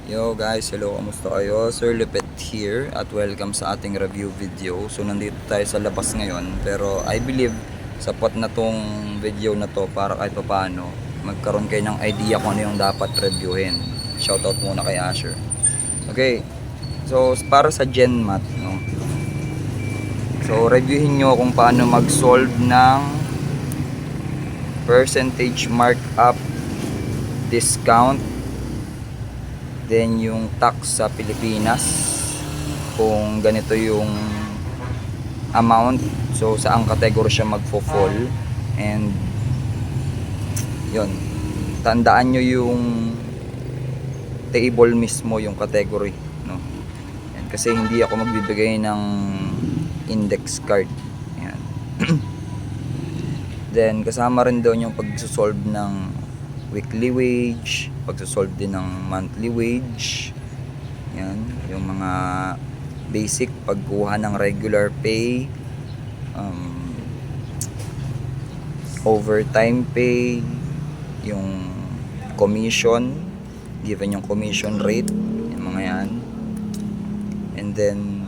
Yo guys, hello, kamusta kayo? Sir Lupet here at welcome sa ating review video. So nandito tayo sa labas ngayon, pero I believe sapat na tong video na to para kahit paano magkaroon kayo ng idea kung ano yung dapat reviewin. Shoutout muna kay Asher. Okay, so para sa GenMat, no? So reviewin nyo kung paano mag-solve ng percentage markup discount, then yung tax sa Pilipinas, kung ganito yung amount, so saang category siya magfo-fall, and yun, tandaan nyo yung table mismo, yung category, no? Yan, kasi hindi ako magbibigay ng index card. Yan. Then kasama rin daw yung pag-solve ng weekly wage, pagsosolve din ng monthly wage. Yan, yung mga basic pagkuha ng regular pay, overtime pay, yung commission, given yung commission rate, yung mga yan. And then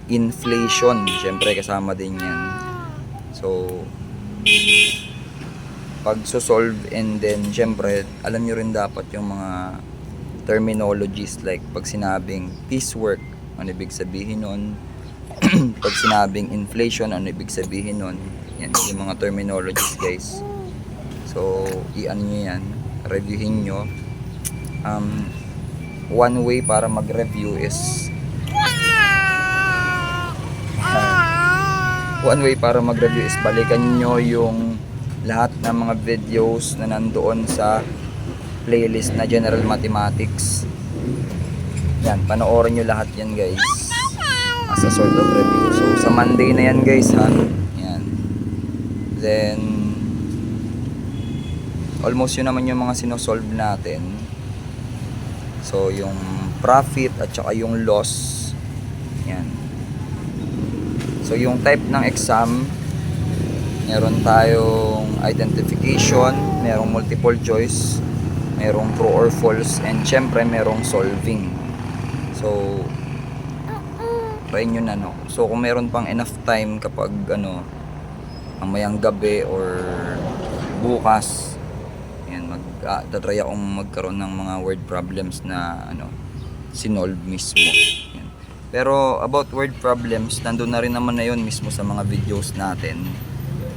inflation, syempre kasama din yan. So pag-solve, and then syempre alam nyo rin dapat yung mga terminologies, like pag sinabing piecework, ano ibig sabihin nun? Pag sinabing inflation, ano ibig sabihin nun? Yan yung mga terminologies, guys. So i-ano nyo yan, reviewin nyo. One way para mag-review is balikan nyo yung lahat ng mga videos na nandoon sa playlist na General Mathematics. Yan, panoorin nyo lahat yan, guys, as a sort of review. So sa Monday na yan, guys, ha. Yan. Then almost yun naman yung mga sinosolve natin. So yung profit at saka yung loss. Yan. So yung type ng exam, meron tayong identification, merong multiple choice, merong true or false, and syempre merong solving. So try nyo na, no? So kung meron pang enough time kapag mamayang gabi or bukas, yan, tatry akong magkaroon ng mga word problems na sinolve mismo. Yan. Pero about word problems, nandun na rin naman na yun mismo sa mga videos natin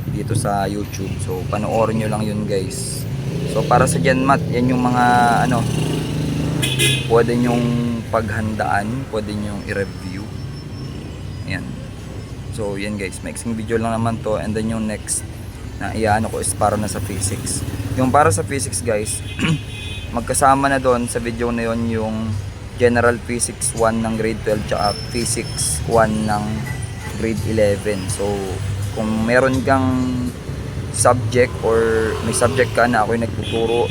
dito sa YouTube. So panoorin nyo lang yun, guys. So para sa GenMat, yan yung mga pwede nyong paghandaan, pwede nyong i-review. Yan. So yan, guys, mixing video lang naman to. And then yung next na iano ko is para na sa physics. Yung para sa physics, guys, magkasama na doon sa video na yon yung General Physics 1 ng grade 12 tsaka Physics 1 ng grade 11. So kung meron kang subject or may subject ka na ako yung nagtuturo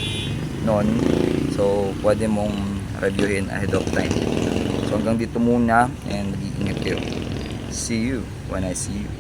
noon, so pwede mong reviewin ahead of time. So hanggang dito muna, and mag-iingat kayo. See you when I see you.